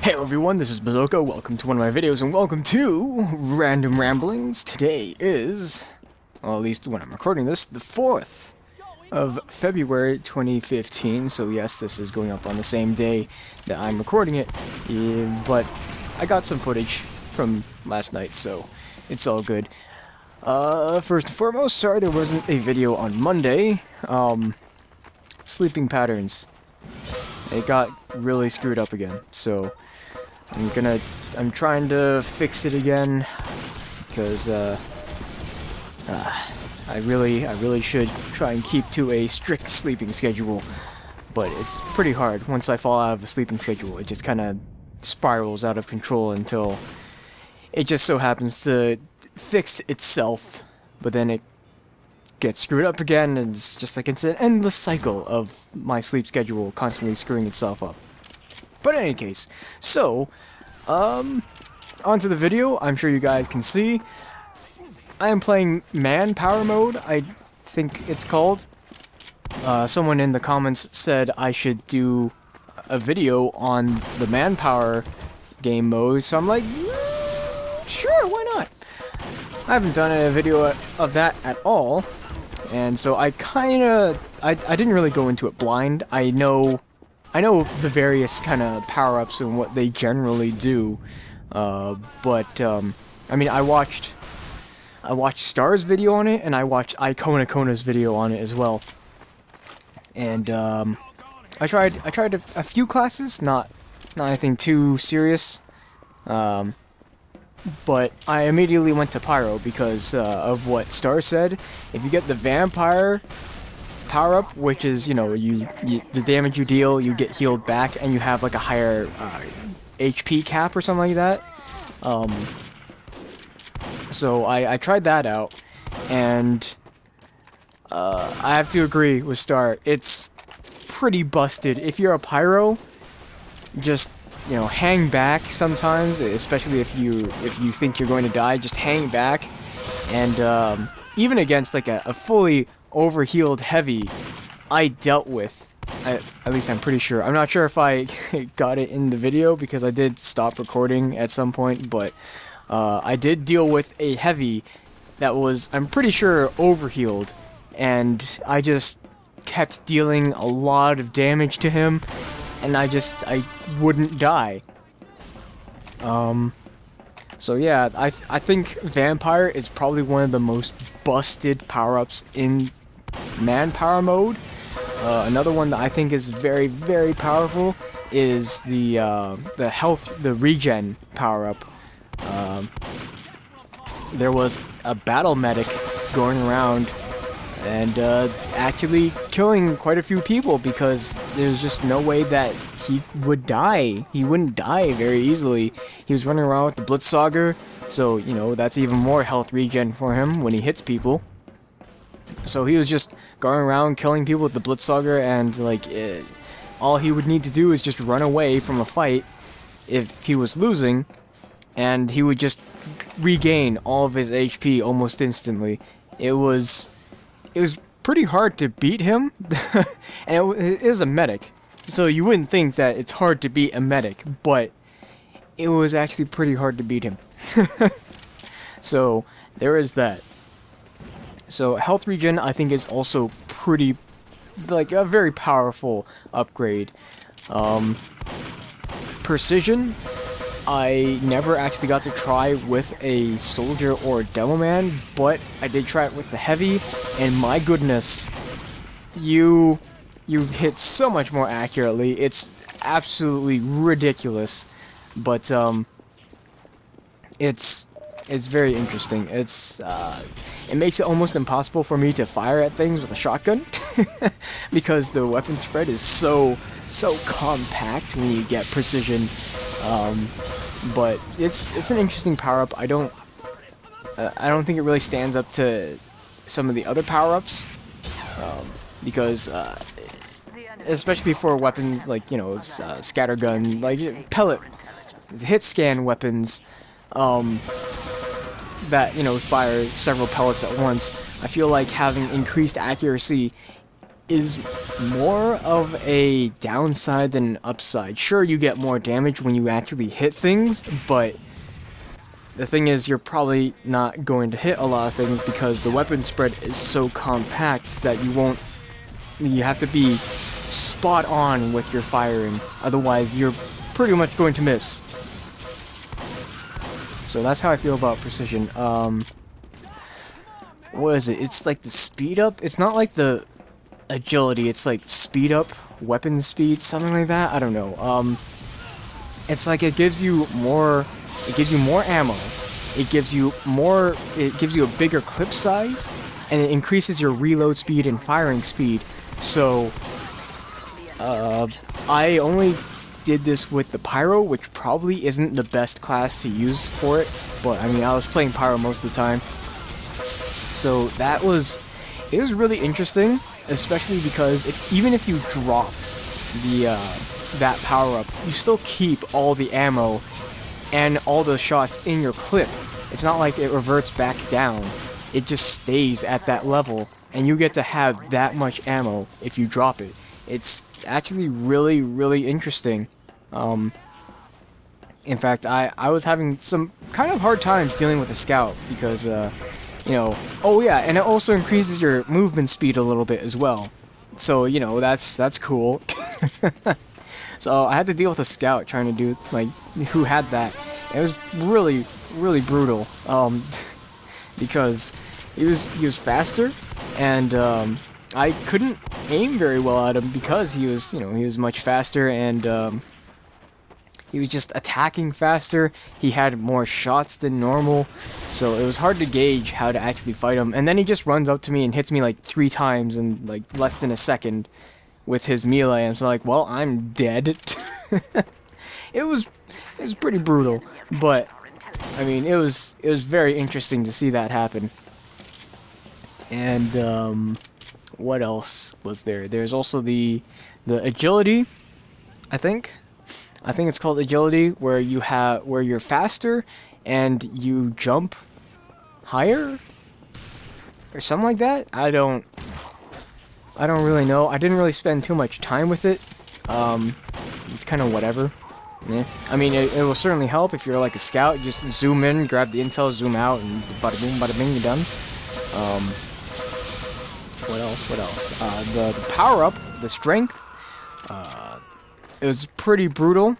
Hey everyone, this is Bazooka. Welcome to one of my videos and welcome to Random Ramblings. Today is, well, at least when I'm recording this, the 4th of February 2015. So yes, this is going up on the same day that I'm recording it, but I got some footage from last night, so it's all good. First and foremost, sorry there wasn't a video on Monday. Sleeping patterns. It got really screwed up again, so I'm trying to fix it again, because, I really should try and keep to a strict sleeping schedule, but it's pretty hard. Once I fall out of a sleeping schedule, it just kind of spirals out of control until it just so happens to fix itself, but then it gets screwed up again, and it's just like it's an endless cycle of my sleep schedule constantly screwing itself up. But in any case, so, onto the video. I'm sure you guys can see. I am playing Mannpower mode, I think it's called. Someone in the comments said I should do a video on the Mannpower game mode, so I'm like, sure, why not? I haven't done a video of that at all, and so I didn't really go into it blind. I know the various kind of power-ups and what they generally do, but I mean, I watched Star's video on it, and I watched Kona's video on it as well. And I tried a few classes, not anything too serious, but I immediately went to Pyro because of what Star said. If you get the Vampire power-up, which is, you know, the damage you deal, you get healed back, and you have like a higher HP cap or something like that. So I tried that out, and I have to agree with Star. It's pretty busted. If you're a Pyro, just, you know, hang back sometimes, especially if you think you're going to die. Just hang back, and even against like a fully overhealed heavy, I dealt with, at least I'm pretty sure. I'm not sure if I got it in the video because I did stop recording at some point, but I did deal with a heavy that was, I'm pretty sure, overhealed, and I just kept dealing a lot of damage to him, and I wouldn't die. So yeah, I think Vampire is probably one of the most busted power-ups in Mannpower mode. Another one that I think is very, very powerful is the regen power-up. There was a battle medic going around and actually killing quite a few people because there's just no way that he would die. He wouldn't die very easily. He was running around with the Blitzsager, so, you know, that's even more health regen for him when he hits people. So he was just going around killing people with the Blitzsager, and like all he would need to do is just run away from a fight if he was losing, and he would just regain all of his HP almost instantly. It was pretty hard to beat him, and it is a medic, so you wouldn't think that it's hard to beat a medic, but it was actually pretty hard to beat him. So there is that. So health regen, I think, is also pretty, like, a very powerful upgrade. Precision, I never actually got to try with a soldier or demo man, but I did try it with the heavy, and my goodness, you hit so much more accurately. It's absolutely ridiculous, but it's very interesting. It makes it almost impossible for me to fire at things with a shotgun because the weapon spread is so compact when you get precision. But it's an interesting power-up. I don't think it really stands up to some of the other power-ups, because especially for weapons like, you know, scattergun, like pellet, hit scan weapons, that, you know, fire several pellets at once. I feel like having increased accuracy is more of a downside than an upside. Sure, you get more damage when you actually hit things, but the thing is, you're probably not going to hit a lot of things because the weapon spread is so compact that you have to be spot on with your firing, otherwise you're pretty much going to miss. So that's how I feel about precision. What is it? It's like the speed up. It's not like the agility. It's like speed up, weapon speed, something like that. I don't know. It's like it gives you more. It gives you more ammo. It gives you more. It gives you a bigger clip size, and it increases your reload speed and firing speed. So, I only did this with the Pyro, which probably isn't the best class to use for it. But I mean, I was playing Pyro most of the time. So it was really interesting, especially because even if you drop that power up, you still keep all the ammo and all the shots in your clip. It's not like it reverts back down. It just stays at that level, and you get to have that much ammo if you drop it. It's actually really, really interesting. In fact, I was having some kind of hard times dealing with the scout because, you know, oh yeah, and it also increases your movement speed a little bit as well. So, you know, that's cool. So I had to deal with a scout trying to do, like, who had that. It was really, really brutal, because he was faster, and I couldn't aim very well at him because he was, you know, he was much faster, and he was just attacking faster. He had more shots than normal, so it was hard to gauge how to actually fight him. And then he just runs up to me and hits me like 3 times in like less than a second with his melee. And so like, well, I'm dead. It was pretty brutal, but I mean, it was very interesting to see that happen. And what else was there? There's also the agility, I think it's called agility, where you're faster and you jump higher or something like that. I don't really know. I didn't really spend too much time with it. It's kind of whatever. Yeah. I mean, it will certainly help if you're like a scout. You just zoom in, grab the intel, zoom out, and bada boom, bada bing, you're done. What else? The power up, the strength. It was pretty brutal.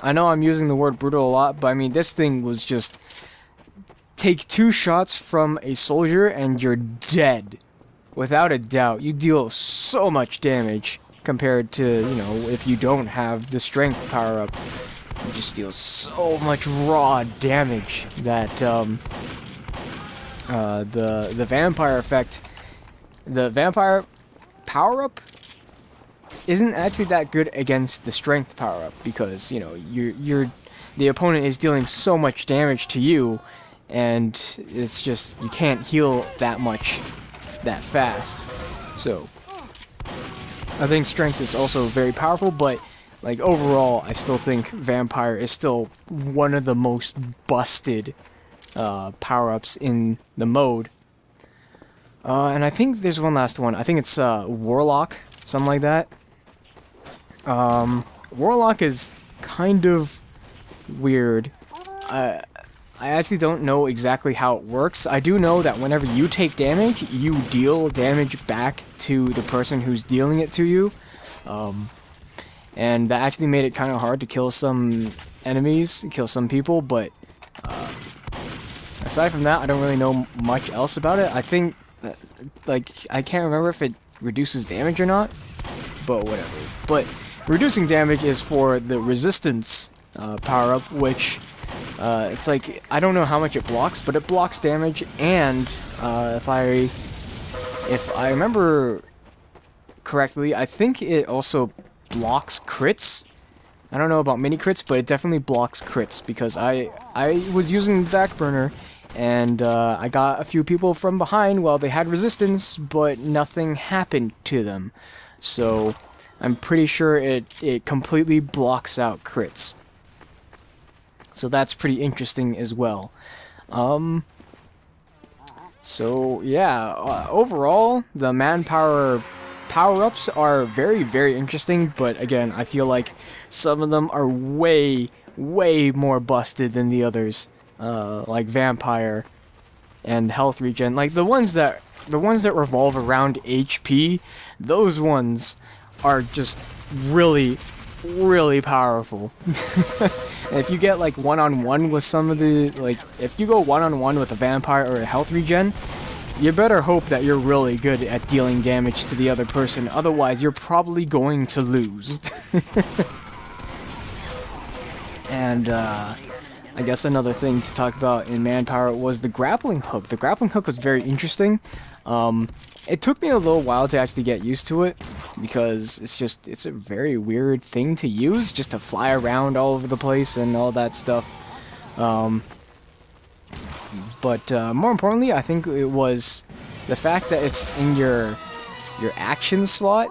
I know I'm using the word brutal a lot, but I mean, this thing was just take 2 shots from a soldier and you're dead. Without a doubt. You deal so much damage compared to, you know, if you don't have the strength power up. You just deal so much raw damage that the vampire effect, the vampire power up isn't actually that good against the strength power up, because, you know, the opponent is dealing so much damage to you, and it's just, you can't heal that much that fast. So I think strength is also very powerful, but like overall I still think vampire is still one of the most busted power-ups in the mode. And I think there's one last one. I think it's warlock, something like that. Warlock is kind of weird. I actually don't know exactly how it works. I do know that whenever you take damage, you deal damage back to the person who's dealing it to you. And that actually made it kind of hard to kill some enemies, kill some people, but aside from that, I don't really know much else about it. I think, like, I can't remember if it reduces damage or not, but whatever. But reducing damage is for the resistance power-up, which it's like, I don't know how much it blocks, but it blocks damage, and if I remember correctly, I think it also blocks crits. I don't know about mini crits, but it definitely blocks crits, because I was using the back burner, and I got a few people from behind while they had resistance, but nothing happened to them. So I'm pretty sure it completely blocks out crits. So that's pretty interesting as well. So yeah, overall, the Mannpower power-ups are very, very interesting, but again, I feel like some of them are way, way more busted than the others, like Vampire and Health Regen. Like the ones that revolve around HP, those ones are just really, really powerful. And if you get like one-on-one with some of the, like, if you go one-on-one with a Vampire or a Health Regen, you better hope that you're really good at dealing damage to the other person, otherwise you're probably going to lose. And, I guess another thing to talk about in Mannpower was the grappling hook. The grappling hook was very interesting. It took me a little while to actually get used to it, because it's a very weird thing to use, just to fly around all over the place and all that stuff. But more importantly, I think it was the fact that it's in your action slot,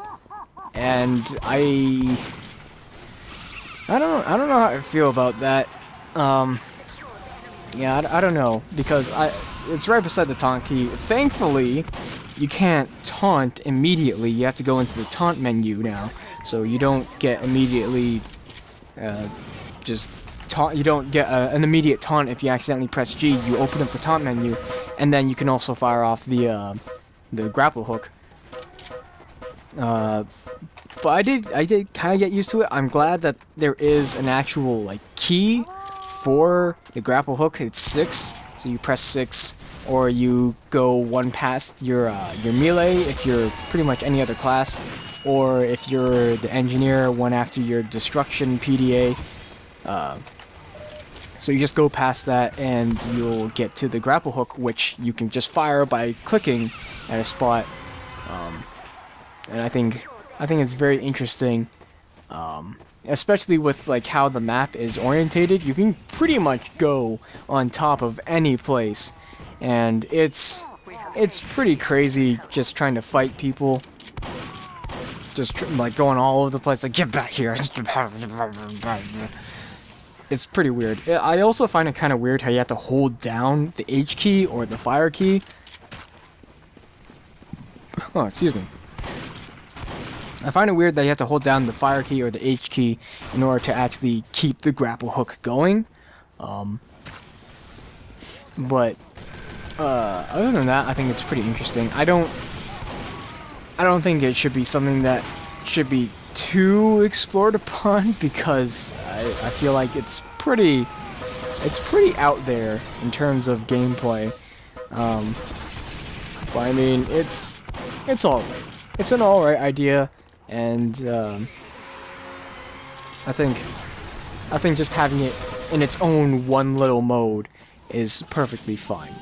and I don't know how I feel about that. Yeah, I don't know, because it's right beside the taunt key. Thankfully, you can't taunt immediately. You have to go into the taunt menu now, so you don't get immediately just taunt. You don't get an immediate taunt if you accidentally press G. You open up the taunt menu, and then you can also fire off the grapple hook. But I did kind of get used to it. I'm glad that there is an actual like key for the grapple hook. It's 6, so you press 6, or you go one past your melee if you're pretty much any other class, or if you're the engineer, one after your destruction PDA. So you just go past that and you'll get to the grapple hook, which you can just fire by clicking at a spot. And I think it's very interesting, especially with like how the map is orientated. You can pretty much go on top of any place, and it's pretty crazy just trying to fight people. Just like going all over the place, like, get back here. It's pretty weird. I also find it kind of weird how you have to hold down the H key or the fire key. Oh, excuse me. I find it weird that you have to hold down the fire key or the H key in order to actually keep the grapple hook going. But other than that, I think it's pretty interesting. I don't think it should be something that should be too explored upon, because I feel like it's pretty out there in terms of gameplay. But I mean, it's alright. It's an alright idea, and I think just having it in its own one little mode is perfectly fine.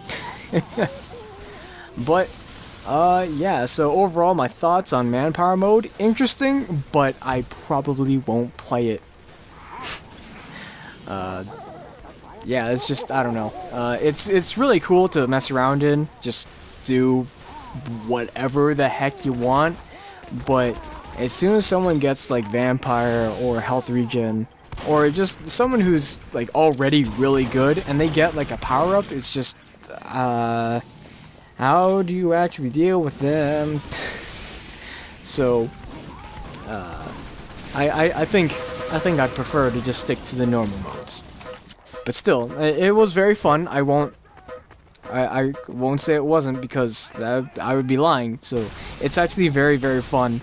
But yeah, so overall my thoughts on Mannpower mode: interesting, but I probably won't play it. Yeah, it's just, I don't know. It's really cool to mess around in, just do whatever the heck you want, but as soon as someone gets like Vampire or Health Regen, or just someone who's like already really good and they get like a power up, it's just how do you actually deal with them? So I think I'd prefer to just stick to the normal modes. But still, it was very fun. I won't say it wasn't, because I would be lying. So it's actually very, very fun.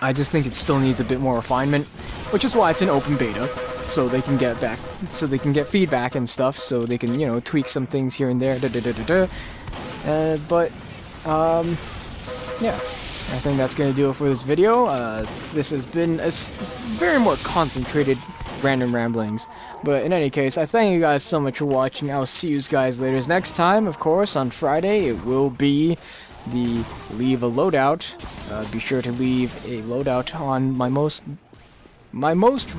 I just think it still needs a bit more refinement, which is why it's an open beta, so they can get feedback and stuff, so they can, you know, tweak some things here and there. But yeah, I think that's gonna do it for this video. This has been a very more concentrated random ramblings, but in any case, I thank you guys so much for watching. I'll see you guys later. Next time, of course, on Friday, it will be the Leave a Loadout. Be sure to leave a loadout on my most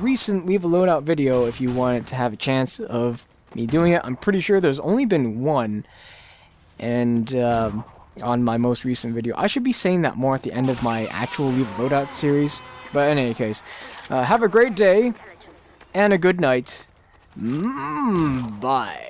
recent Leave a Loadout video if you want to have a chance of me doing it. I'm pretty sure there's only been one, and on my most recent video. I should be saying that more at the end of my actual Leave a Loadout series, but in any case, have a great day and a good night. Bye.